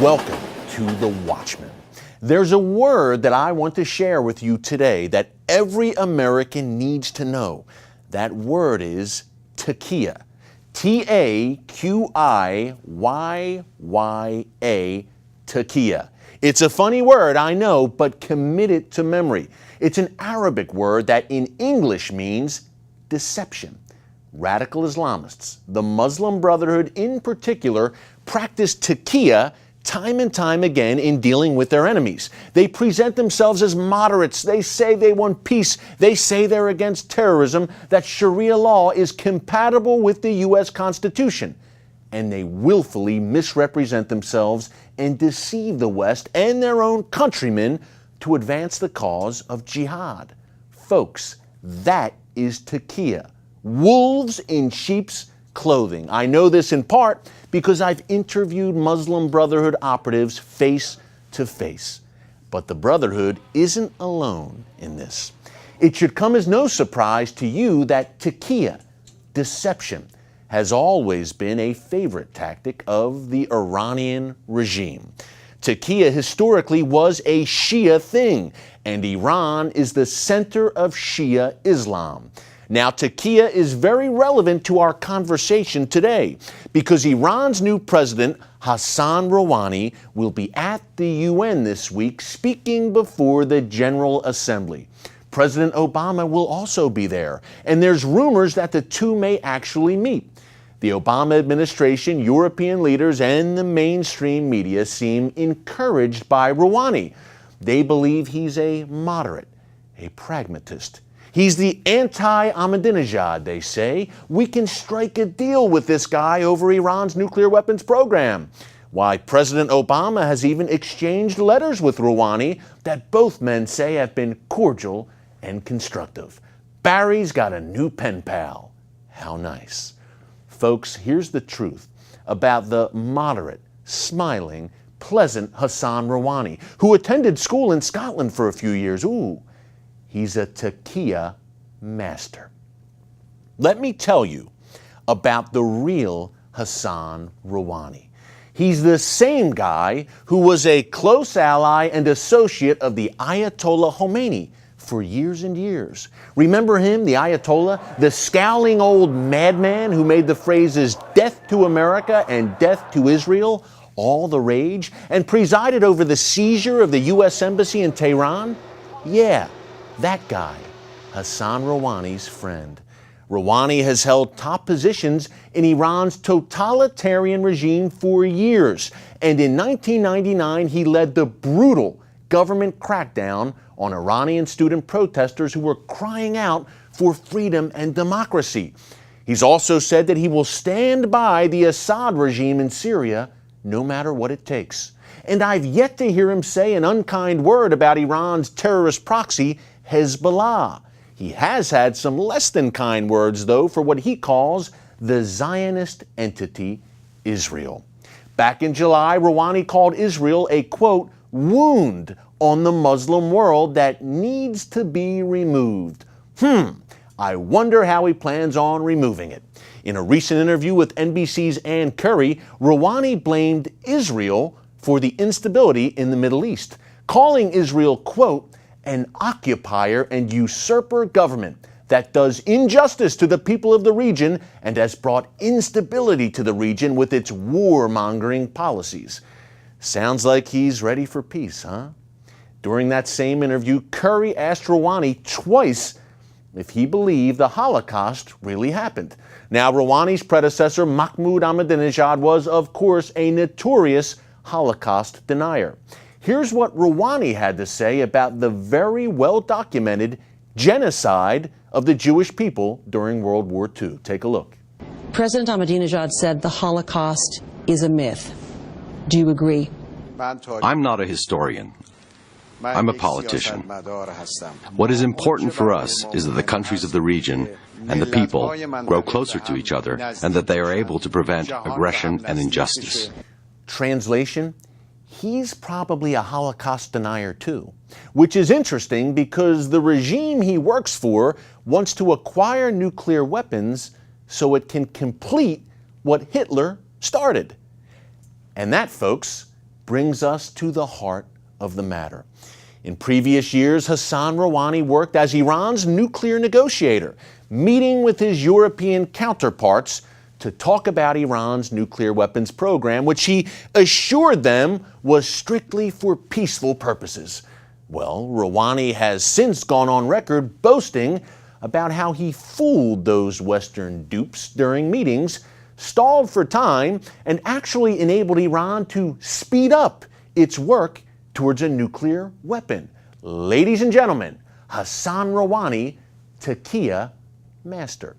Welcome to The Watchman. There's a word that I want to share with you today that every American needs to know. That word is taqiyya. T-A-Q-I-Y-Y-A, taqiyya. It's a funny word, I know, but commit it to memory. It's an Arabic word that in English means deception. Radical Islamists, the Muslim Brotherhood in particular, practice taqiyya time and time again in dealing with their enemies. They present themselves as moderates. They say they want peace. They say they're against terrorism, that Sharia law is compatible with the U.S. Constitution. And they willfully misrepresent themselves and deceive the West and their own countrymen to advance the cause of jihad. Folks, that is taqiyya. Wolves in sheep's clothing. I know this in part because I've interviewed Muslim Brotherhood operatives face to face. But the Brotherhood isn't alone in this. It should come as no surprise to you that taqiyya, deception, has always been a favorite tactic of the Iranian regime. Taqiyya historically was a Shia thing, and Iran is the center of Shia Islam. Now, taqiyya is very relevant to our conversation today because Iran's new president, Hassan Rouhani, will be at the UN this week speaking before the General Assembly. President Obama will also be there, and there's rumors that the two may actually meet. The Obama administration, European leaders, and the mainstream media seem encouraged by Rouhani. They believe he's a moderate, a pragmatist. He's the anti-Ahmadinejad, they say. We can strike a deal with this guy over Iran's nuclear weapons program. Why, President Obama has even exchanged letters with Rouhani that both men say have been cordial and constructive. Barry's got a new pen pal. How nice. Folks, here's the truth about the moderate, smiling, pleasant Hassan Rouhani, who attended school in Scotland for a few years. Ooh. He's a taqiyya master. Let me tell you about the real Hassan Rouhani. He's the same guy who was a close ally and associate of the Ayatollah Khomeini for years and years. Remember him, the Ayatollah, the scowling old madman who made the phrases "death to America" and "death to Israel" all the rage and presided over the seizure of the U.S. Embassy in Tehran? Yeah. That guy, Hassan Rouhani's friend. Rouhani has held top positions in Iran's totalitarian regime for years, and in 1999 he led the brutal government crackdown on Iranian student protesters who were crying out for freedom and democracy. He's also said that he will stand by the Assad regime in Syria no matter what it takes. And I've yet to hear him say an unkind word about Iran's terrorist proxy, Hezbollah. He has had some less than kind words, though, for what he calls the Zionist entity, Israel. Back in July, Rouhani called Israel a, quote, wound on the Muslim world that needs to be removed. I wonder how he plans on removing it. In a recent interview with NBC's Ann Curry, Rouhani blamed Israel for the instability in the Middle East, calling Israel, quote, an occupier and usurper government that does injustice to the people of the region and has brought instability to the region with its warmongering policies. Sounds like he's ready for peace, huh? During that same interview, Curry asked Rouhani twice if he believed the Holocaust really happened. Now, Rouhani's predecessor, Mahmoud Ahmadinejad, was, of course, a notorious Holocaust denier. Here's what Rouhani had to say about the very well-documented genocide of the Jewish people during World War II. Take a look. President Ahmadinejad said the Holocaust is a myth. Do you agree? I'm not a historian. I'm a politician. What is important for us is that the countries of the region and the people grow closer to each other and that they are able to prevent aggression and injustice. Translation? He's probably a Holocaust denier too, which is interesting because the regime he works for wants to acquire nuclear weapons so it can complete what Hitler started. And that, folks, brings us to the heart of the matter. In previous years, Hassan Rouhani worked as Iran's nuclear negotiator, meeting with his European counterparts to talk about Iran's nuclear weapons program, which he assured them was strictly for peaceful purposes. Well, Rouhani has since gone on record boasting about how he fooled those Western dupes during meetings, stalled for time, and actually enabled Iran to speed up its work towards a nuclear weapon. Ladies and gentlemen, Hassan Rouhani, Taqiyya master.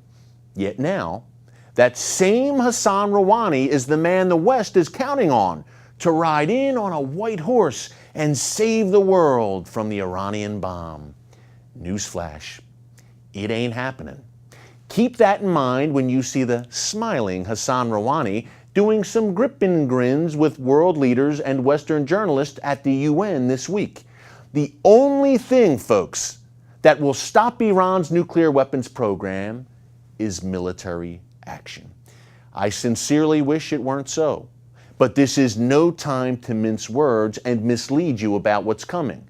Yet now, that same Hassan Rouhani is the man the West is counting on to ride in on a white horse and save the world from the Iranian bomb. Newsflash, it ain't happening. Keep that in mind when you see the smiling Hassan Rouhani doing some grip-and grins with world leaders and Western journalists at the UN this week. The only thing, folks, that will stop Iran's nuclear weapons program is military action. I sincerely wish it weren't so, but this is no time to mince words and mislead you about what's coming.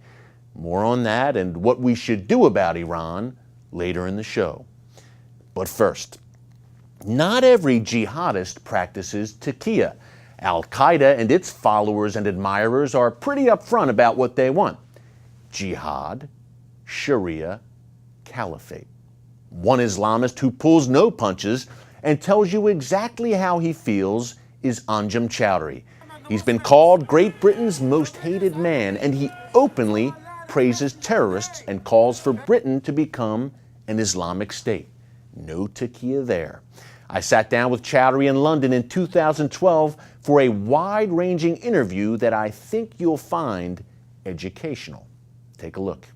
More on that and what we should do about Iran later in the show. But first, not every jihadist practices taqiyya. Al-Qaeda and its followers and admirers are pretty upfront about what they want. Jihad, Sharia, caliphate. One Islamist who pulls no punches and tells you exactly how he feels is Anjem Choudary. He's been called Great Britain's most hated man, and he openly praises terrorists and calls for Britain to become an Islamic state. No taqiyya there. I sat down with Choudary in London in 2012 for a wide-ranging interview that I think you'll find educational. Take a look.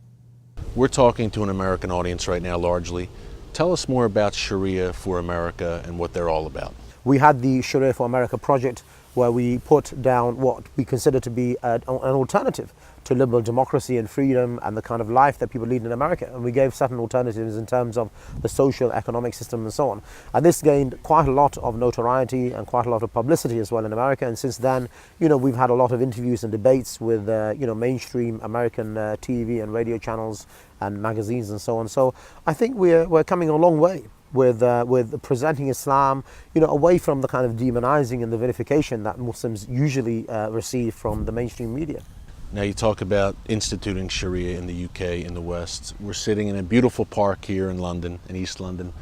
We're talking to an American audience right now, largely. Tell us more about Sharia for America and what they're all about. We had the Sharia for America project where we put down what we consider to be an alternative to liberal democracy and freedom and the kind of life that people lead in America. And we gave certain alternatives in terms of the social, economic system and so on. And this gained quite a lot of notoriety and quite a lot of publicity as well in America. And since then, we've had a lot of interviews and debates with, mainstream American TV and radio channels and magazines and so on. So I think we're coming a long way with presenting Islam, away from the kind of demonizing and the vilification that Muslims usually receive from the mainstream media. Now you talk about instituting Sharia in the UK, in the West. We're sitting in a beautiful park here in London, in East London.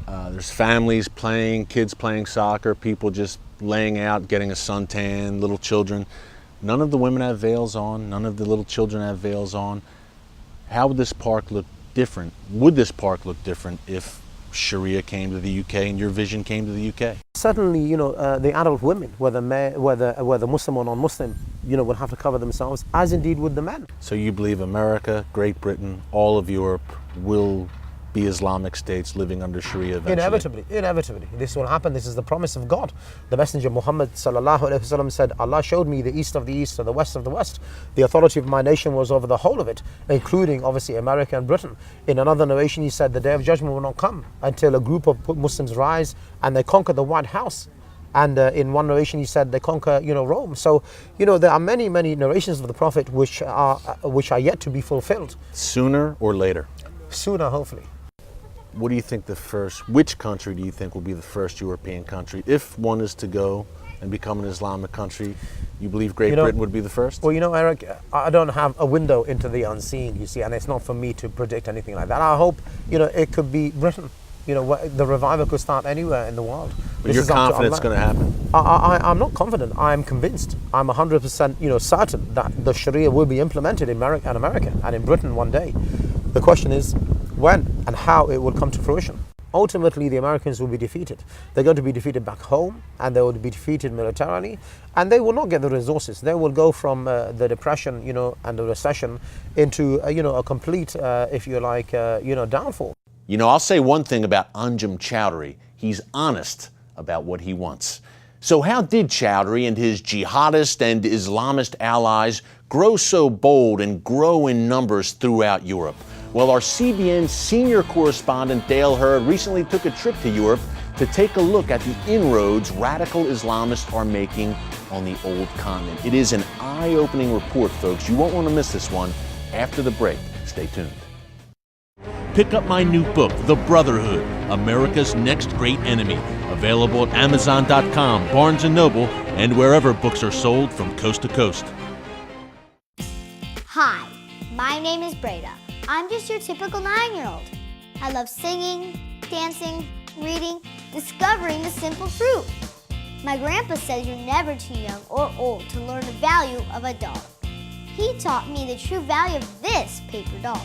There's families playing, kids playing soccer, people just laying out, getting a suntan, little children. None of the women have veils on, none of the little children have veils on. How would this park look different? Would this park look different if Sharia came to the UK and your vision came to the UK? Certainly, the adult women, whether Muslim or non-Muslim, would have to cover themselves, as indeed would the men. So you believe America, Great Britain, all of Europe will be Islamic states living under Sharia eventually? Inevitably. This will happen. This is the promise of God. The Messenger Muhammad ﷺ said, Allah showed me the east of the east and the west of the west. The authority of my nation was over the whole of it, including obviously America and Britain. In another narration he said, the day of judgment will not come until a group of Muslims rise and they conquer the White House. And in one narration he said they conquer, Rome. So, there are many, many narrations of the Prophet which are yet to be fulfilled. Sooner or later? Sooner, hopefully. What do you think which country do you think will be the first European country? If one is to go and become an Islamic country, you believe Great Britain would be the first? Well, Eric, I don't have a window into the unseen, you see, and it's not for me to predict anything like that. I hope, it could be Britain. The revival could start anywhere in the world. But you're confident it's going to happen? I'm not confident. I'm convinced. I'm 100% certain that the Sharia will be implemented in America and in Britain one day. The question is when and how it will come to fruition. Ultimately, the Americans will be defeated. They're going to be defeated back home, and they will be defeated militarily, and they will not get the resources. They will go from the depression, and the recession into, a complete, downfall. I'll say one thing about Anjem Choudary. He's honest about what he wants. So how did Choudary and his jihadist and Islamist allies grow so bold and grow in numbers throughout Europe? Well, our CBN senior correspondent Dale Hurd recently took a trip to Europe to take a look at the inroads radical Islamists are making on the old continent. It is an eye-opening report, folks. You won't want to miss this one. After the break, stay tuned. Pick up my new book, The Brotherhood, America's Next Great Enemy. Available at Amazon.com, Barnes & Noble, and wherever books are sold from coast to coast. Hi, my name is Breda. I'm just your typical 9-year-old. I love singing, dancing, reading, discovering the simple truth. My grandpa says you're never too young or old to learn the value of a dollar. He taught me the true value of this paper dollar.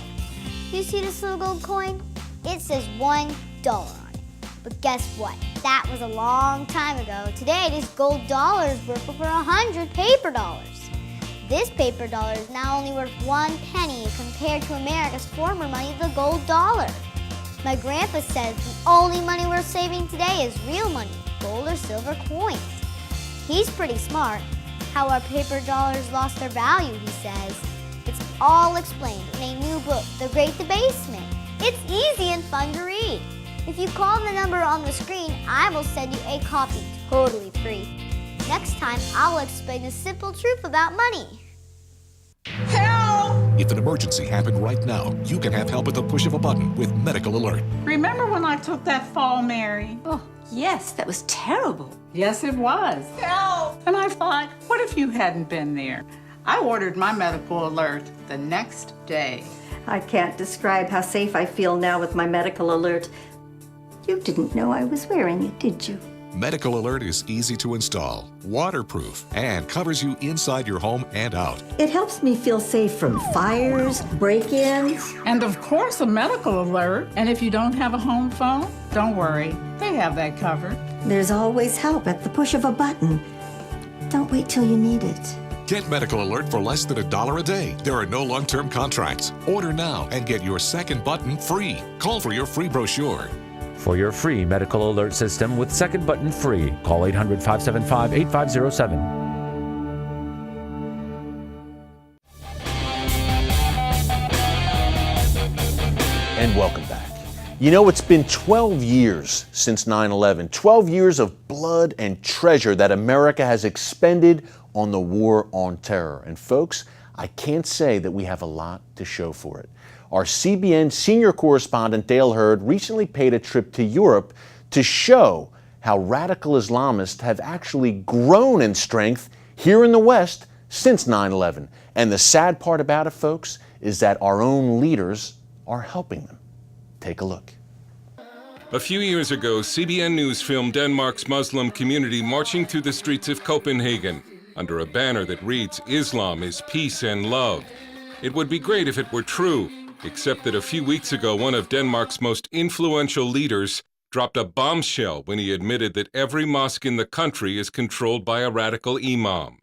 You see this little gold coin? It says $1 on it. But guess what? That was a long time ago. Today, this gold dollar is worth over 100 paper dollars. This paper dollar is now only worth 1 penny compared to America's former money, the gold dollar. My grandpa says the only money worth saving today is real money, gold or silver coins. He's pretty smart. How our paper dollars lost their value, he says. It's all explained in a new book, The Great Debasement. It's easy and fun to read. If you call the number on the screen, I will send you a copy totally free. Next time, I will explain the simple truth about money. Help! If an emergency happened right now, you can have help at the push of a button with Medical Alert. Remember when I took that fall, Mary? Oh, yes, that was terrible. Yes, it was. Help! And I thought, what if you hadn't been there? I ordered my Medical Alert the next day. I can't describe how safe I feel now with my Medical Alert. You didn't know I was wearing it, did you? Medical Alert is easy to install, waterproof, and covers you inside your home and out. It helps me feel safe from fires, break-ins. And of course, a Medical Alert. And if you don't have a home phone, don't worry. They have that covered. There's always help at the push of a button. Don't wait till you need it. Get Medical Alert for less than $1 a day. There are no long-term contracts. Order now and get your second button free. Call for your free brochure. For your free Medical Alert system with second button free, call 800-575-8507. And welcome back. You know, it's been 12 years since 9/11, 12 years of blood and treasure that America has expended on the war on terror. And folks, I can't say that we have a lot to show for it. Our CBN senior correspondent Dale Hurd recently paid a trip to Europe to show how radical Islamists have actually grown in strength here in the West since 9/11. And the sad part about it, folks, is that our own leaders are helping them. Take a look. A few years ago, CBN News filmed Denmark's Muslim community marching through the streets of Copenhagen under a banner that reads, "Islam is peace and love." It would be great if it were true, except that a few weeks ago, one of Denmark's most influential leaders dropped a bombshell when he admitted that every mosque in the country is controlled by a radical imam.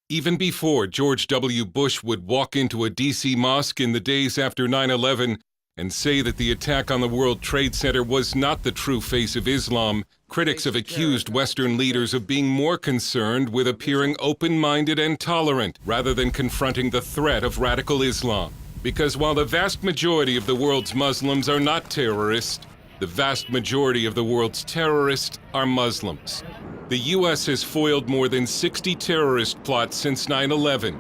Even before George W. Bush would walk into a D.C. mosque in the days after 9/11 and say that the attack on the World Trade Center was not the true face of Islam, critics have accused Western leaders of being more concerned with appearing open-minded and tolerant rather than confronting the threat of radical Islam. Because while the vast majority of the world's Muslims are not terrorists, the vast majority of the world's terrorists are Muslims. The U.S. has foiled more than 60 terrorist plots since 9/11.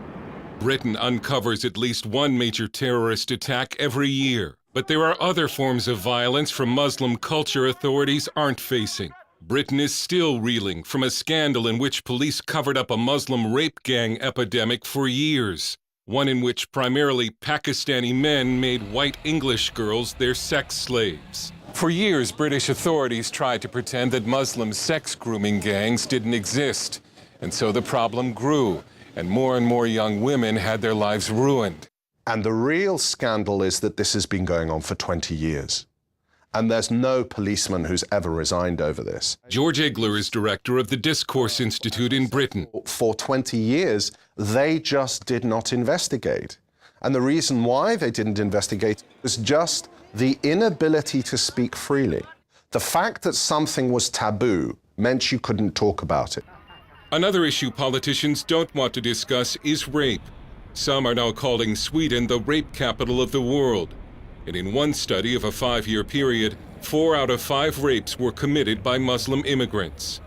Britain uncovers at least one major terrorist attack every year. But there are other forms of violence from Muslim culture authorities aren't facing. Britain is still reeling from a scandal in which police covered up a Muslim rape gang epidemic for years. One in which primarily Pakistani men made white English girls their sex slaves. For years, British authorities tried to pretend that Muslim sex grooming gangs didn't exist. And so the problem grew, and more young women had their lives ruined. And the real scandal is that this has been going on for 20 years. And there's no policeman who's ever resigned over this. George Igler is director of the Discourse Institute in Britain. For 20 years, they just did not investigate. And the reason why they didn't investigate was just the inability to speak freely. The fact that something was taboo meant you couldn't talk about it. Another issue politicians don't want to discuss is rape. Some are now calling Sweden the rape capital of the world. And in one study of a 5-year period, 4 out of 5 rapes were committed by Muslim immigrants.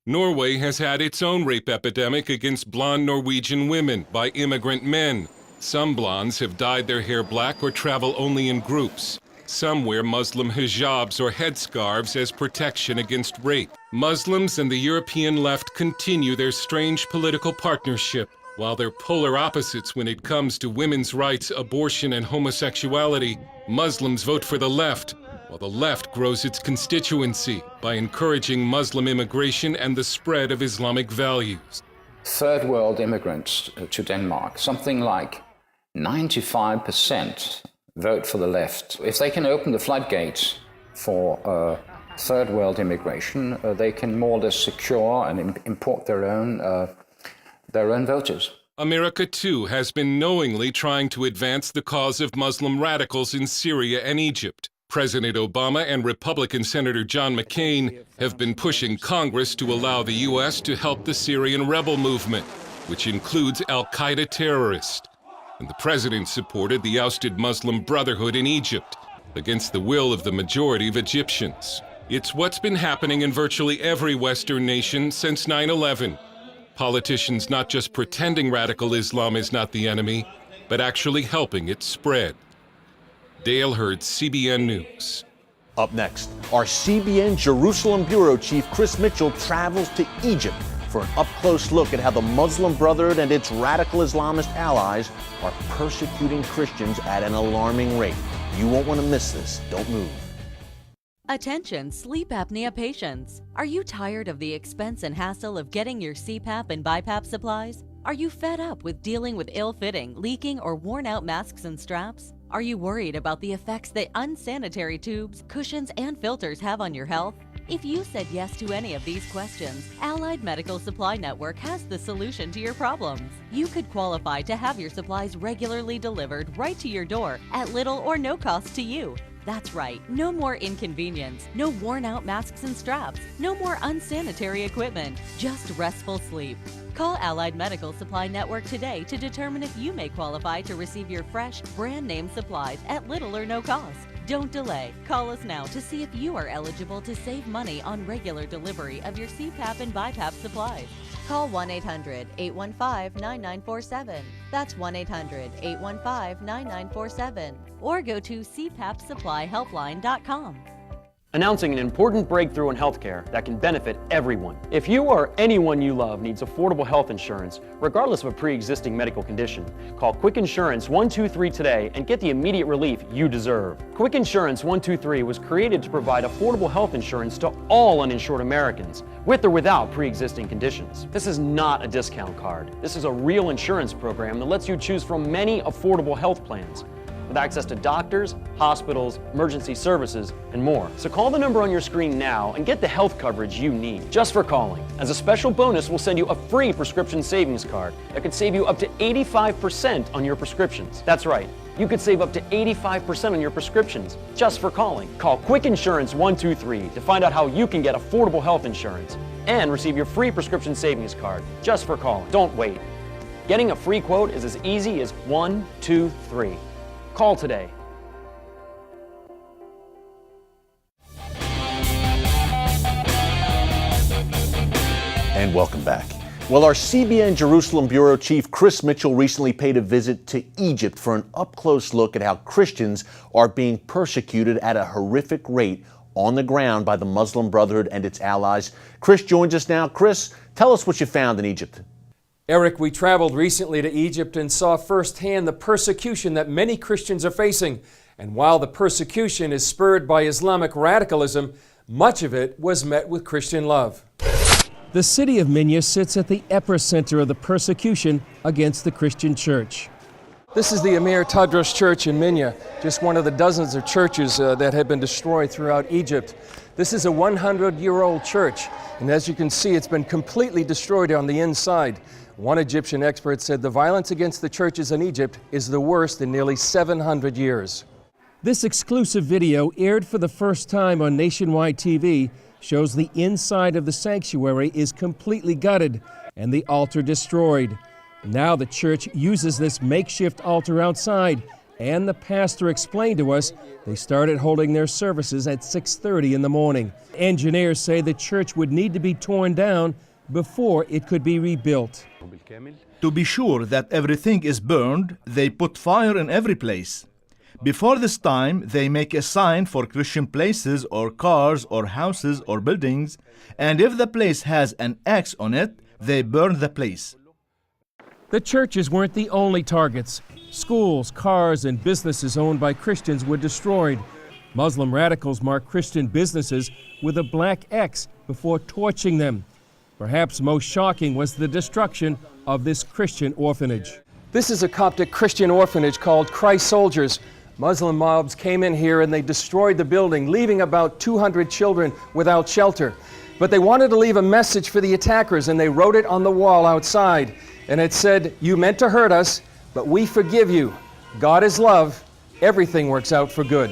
Norway has had its own rape epidemic against blonde Norwegian women by immigrant men. Some blondes have dyed their hair black or travel only in groups. Some wear Muslim hijabs or headscarves as protection against rape. Muslims and the European left continue their strange political partnership. While they're polar opposites when it comes to women's rights, abortion, and homosexuality, Muslims vote for the left, while the left grows its constituency by encouraging Muslim immigration and the spread of Islamic values. Third world immigrants to Denmark, something like 95% vote for the left. If they can open the floodgates for third world immigration, they can more or less secure and import their own voters. America, too, has been knowingly trying to advance the cause of Muslim radicals in Syria and Egypt. President Obama and Republican Senator John McCain have been pushing Congress to allow the U.S. to help the Syrian rebel movement, which includes al-Qaeda terrorists. And the president supported the ousted Muslim Brotherhood in Egypt against the will of the majority of Egyptians. It's what's been happening in virtually every Western nation since 9/11. Politicians not just pretending radical Islam is not the enemy, but actually helping it spread. Dale Hurd, CBN News. Up next, our CBN Jerusalem Bureau Chief Chris Mitchell travels to Egypt for an up-close look at how the Muslim Brotherhood and its radical Islamist allies are persecuting Christians at an alarming rate. You won't want to miss this. Don't move. Attention sleep apnea patients. Are you tired of the expense and hassle of getting your CPAP and BiPAP supplies? Are you fed up with dealing with ill-fitting, leaking, or worn-out masks and straps? Are you worried about the effects that unsanitary tubes, cushions, and filters have on your health? If you said yes to any of these questions, Allied Medical Supply Network has the solution to your problems. You could qualify to have your supplies regularly delivered right to your door at little or no cost to you. That's right, no more inconvenience, no worn-out masks and straps, no more unsanitary equipment, just restful sleep. Call Allied Medical Supply Network today to determine if you may qualify to receive your fresh, brand-name supplies at little or no cost. Don't delay. Call us now to see if you are eligible to save money on regular delivery of your CPAP and BiPAP supplies. Call 1-800-815-9947. That's 1-800-815-9947. Or go to cpapsupplyhelpline.com. Announcing an important breakthrough in healthcare that can benefit everyone. If you or anyone you love needs affordable health insurance, regardless of a pre-existing medical condition, call Quick Insurance 123 today and get the immediate relief you deserve. Quick Insurance 123 was created to provide affordable health insurance to all uninsured Americans, with or without pre-existing conditions. This is not a discount card. This is a real insurance program that lets you choose from many affordable health plans, with access to doctors, hospitals, emergency services, and more. So call the number on your screen now and get the health coverage you need, just for calling. As a special bonus, we'll send you a free prescription savings card that could save you up to 85% on your prescriptions. That's right, you could save up to 85% on your prescriptions, just for calling. Call Quick Insurance 123 to find out how you can get affordable health insurance and receive your free prescription savings card, just for calling. Don't wait. Getting a free quote is as easy as 1, 2, 3. Call today. And welcome back. Well, our CBN Jerusalem Bureau Chief Chris Mitchell recently paid a visit to Egypt for an up-close look at how Christians are being persecuted at a horrific rate on the ground by the Muslim Brotherhood and its allies. Chris joins us now. Chris, tell us what you found in Egypt. Eric, we traveled recently to Egypt and saw firsthand the persecution that many Christians are facing. And while the persecution is spurred by Islamic radicalism, much of it was met with Christian love. The city of Minya sits at the epicenter of the persecution against the Christian church. This is the Emir Tadros Church in Minya, just one of the dozens of churches that have been destroyed throughout Egypt. This is a 100-year-old church, and as you can see, it's been completely destroyed on the inside. One Egyptian expert said the violence against the churches in Egypt is the worst in nearly 700 years. This exclusive video, aired for the first time on nationwide TV, shows the inside of the sanctuary is completely gutted and the altar destroyed. Now the church uses this makeshift altar outside and the pastor explained to us they started holding their services at 6:30 in the morning. Engineers say the church would need to be torn down before it could be rebuilt. To be sure that everything is burned, they put fire in every place. Before this time, they make a sign for Christian places or cars or houses or buildings, and if the place has an X on it, they burn the place. The churches weren't the only targets. Schools, cars, and businesses owned by Christians were destroyed. Muslim radicals marked Christian businesses with a black X before torching them. Perhaps most shocking was the destruction of this Christian orphanage. This is a Coptic Christian orphanage called Christ Soldiers. Muslim mobs came in here and they destroyed the building, leaving about 200 children without shelter. But they wanted to leave a message for the attackers, and they wrote it on the wall outside. And it said, "You meant to hurt us, but we forgive you. God is love. Everything works out for good."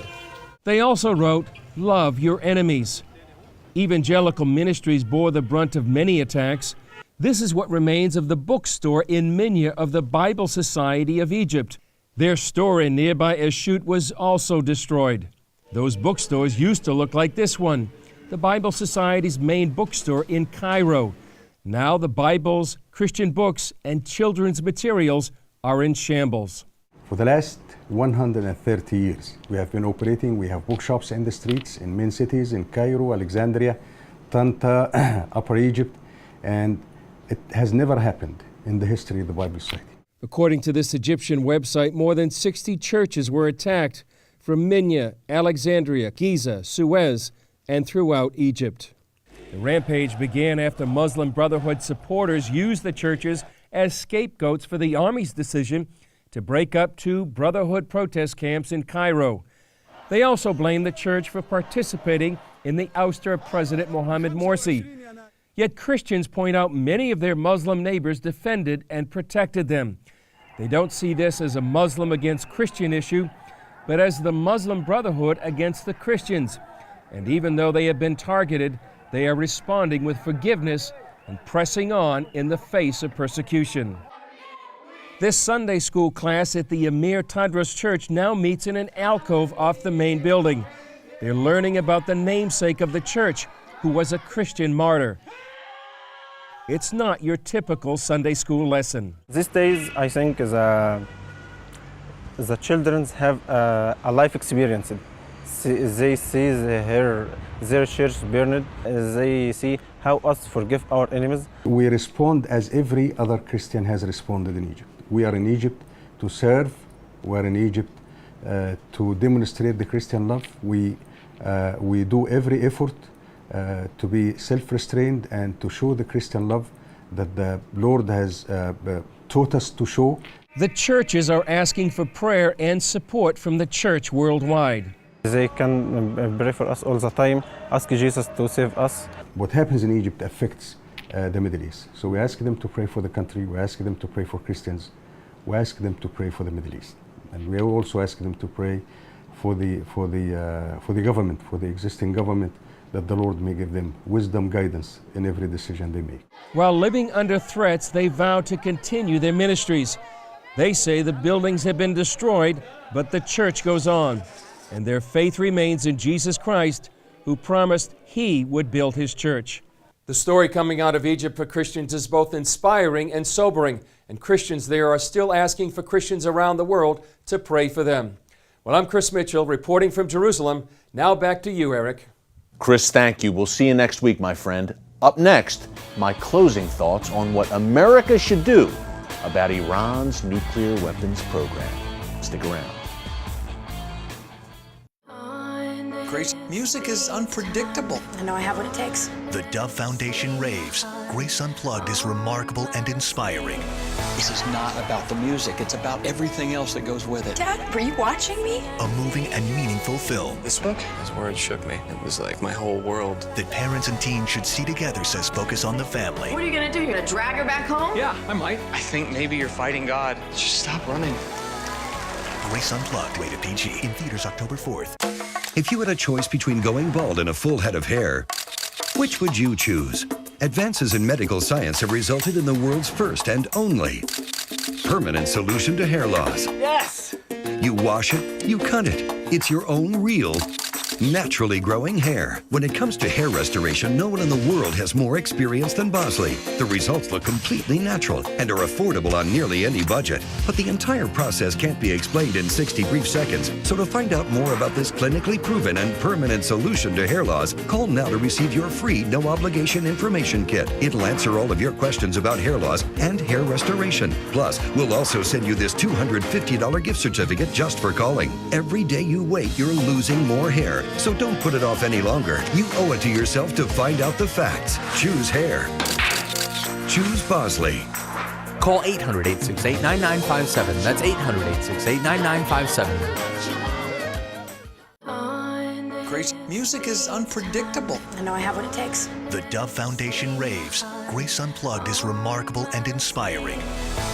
They also wrote, "Love your enemies." Evangelical ministries bore the brunt of many attacks. This is what remains of the bookstore in Minya of the Bible Society of Egypt. Their store in nearby Eshut was also destroyed. Those bookstores used to look like this one, the Bible Society's main bookstore in Cairo. Now the Bibles, Christian books, and children's materials are in shambles. For the last 130 years, we have been operating. We have bookshops in the streets, in main cities, in Cairo, Alexandria, Tanta, Upper Egypt, and it has never happened in the history of the Bible Society. According to this Egyptian website, more than 60 churches were attacked from Minya, Alexandria, Giza, Suez, and throughout Egypt. The rampage began after Muslim Brotherhood supporters used the churches as scapegoats for the army's decision to break up 2 Brotherhood protest camps in Cairo. They also blamed the church for participating in the ouster of President Mohamed Morsi. Yet Christians point out many of their Muslim neighbors defended and protected them. They don't see this as a Muslim against Christian issue, but as the Muslim Brotherhood against the Christians. And even though they have been targeted, they are responding with forgiveness and pressing on in the face of persecution. This Sunday school class at the Amir Tadros Church now meets in an alcove off the main building. They're learning about the namesake of the church, who was a Christian martyr. It's not your typical Sunday school lesson. These days, I think, the children have a life experience. They see their church burned. They see how us forgive our enemies. We respond as every other Christian has responded in Egypt. We are in Egypt to serve. We are in Egypt to demonstrate the Christian love. We do every effort to be self-restrained and to show the Christian love that the Lord has taught us to show. The churches are asking for prayer and support from the church worldwide. They can pray for us all the time, ask Jesus to save us. What happens in Egypt affects the Middle East. So we ask them to pray for the country, we ask them to pray for Christians, we ask them to pray for the Middle East. And we also ask them to pray for the government, for the existing government, that the Lord may give them wisdom, guidance in every decision they make. While living under threats, they vow to continue their ministries. They say the buildings have been destroyed, but the church goes on, and their faith remains in Jesus Christ, who promised He would build His church. The story coming out of Egypt for Christians is both inspiring and sobering, and Christians there are still asking for Christians around the world to pray for them. Well, I'm Chris Mitchell, reporting from Jerusalem. Now back to you, Eric. Chris, thank you. We'll see you next week, my friend. Up next, my closing thoughts on what America should do about Iran's nuclear weapons program. Stick around. Grace, music is unpredictable. I know I have what it takes. The Dove Foundation raves. Grace Unplugged is remarkable and inspiring. This is not about the music. It's about everything else that goes with it. Dad, were you watching me? A moving and meaningful film. This book, his words shook me. It was like my whole world. That parents and teens should see together, says Focus on the Family. What are you gonna do? You're gonna drag her back home? Yeah, I might. I think maybe you're fighting God. Just stop running. Grace Unplugged, rated PG. In theaters October 4th. If you had a choice between going bald and a full head of hair, which would you choose? Advances in medical science have resulted in the world's first and only permanent solution to hair loss. Yes! You wash it, you cut it. It's your own real, naturally growing hair. When it comes to hair restoration, no one in the world has more experience than Bosley. The results look completely natural and are affordable on nearly any budget. But the entire process can't be explained in 60 brief seconds. So to find out more about this clinically proven and permanent solution to hair loss, call now to receive your free no-obligation information kit. It'll answer all of your questions about hair loss and hair restoration. Plus, we'll also send you this $250 gift certificate just for calling. Every day you wait, you're losing more hair. So don't put it off any longer. You owe it to yourself to find out the facts. Choose hair. Choose Bosley. Call 800-868-9957. That's 800-868-9957. Grace, music is unpredictable. I know I have what it takes. The Dove Foundation raves. Grace Unplugged is remarkable and inspiring.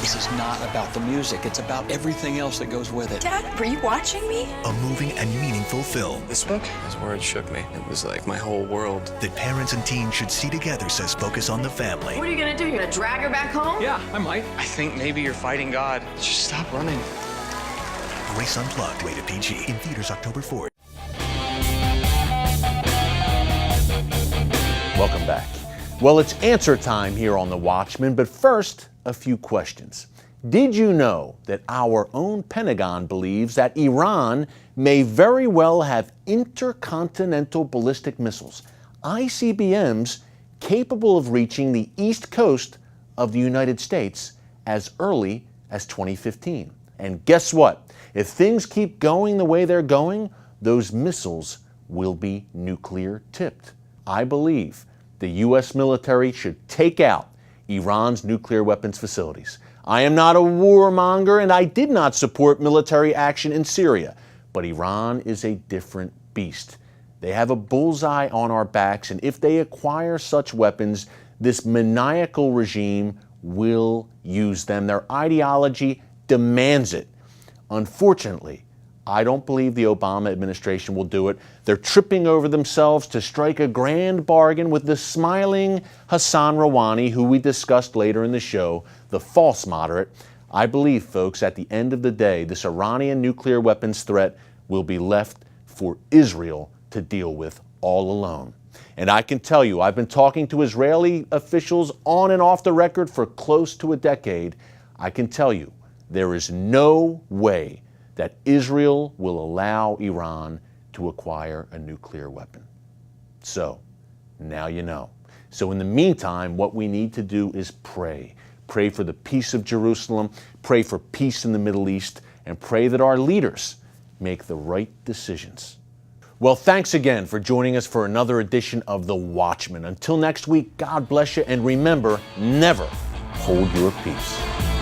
This is not about the music. It's about everything else that goes with it. Dad, were you watching me? A moving and meaningful film. This book is where it shook me. It was like my whole world. That parents and teens should see together, says Focus on the Family. What are you gonna do? You're gonna drag her back home? Yeah, I might. I think maybe you're fighting God. Just stop running. Grace Unplugged, rated PG. In theaters October 4th. Welcome back. Well, it's answer time here on The Watchman, but first, a few questions. Did you know that our own Pentagon believes that Iran may very well have intercontinental ballistic missiles, ICBMs, capable of reaching the east coast of the United States as early as 2015? And guess what? If things keep going the way they're going, those missiles will be nuclear tipped. I believe the U.S. military should take out Iran's nuclear weapons facilities. I am not a warmonger and I did not support military action in Syria, but Iran is a different beast. They have a bullseye on our backs, and if they acquire such weapons, this maniacal regime will use them. Their ideology demands it. Unfortunately, I don't believe the Obama administration will do it. They're tripping over themselves to strike a grand bargain with the smiling Hassan Rouhani, who we discussed later in the show, the false moderate. I believe, folks, at the end of the day, this Iranian nuclear weapons threat will be left for Israel to deal with all alone. And I can tell you, I've been talking to Israeli officials on and off the record for close to a decade. I can tell you, there is no way that Israel will allow Iran to acquire a nuclear weapon. So, now you know. So in the meantime, what we need to do is pray. Pray for the peace of Jerusalem, pray for peace in the Middle East, and pray that our leaders make the right decisions. Well, thanks again for joining us for another edition of The Watchman. Until next week, God bless you, and remember, never hold your peace.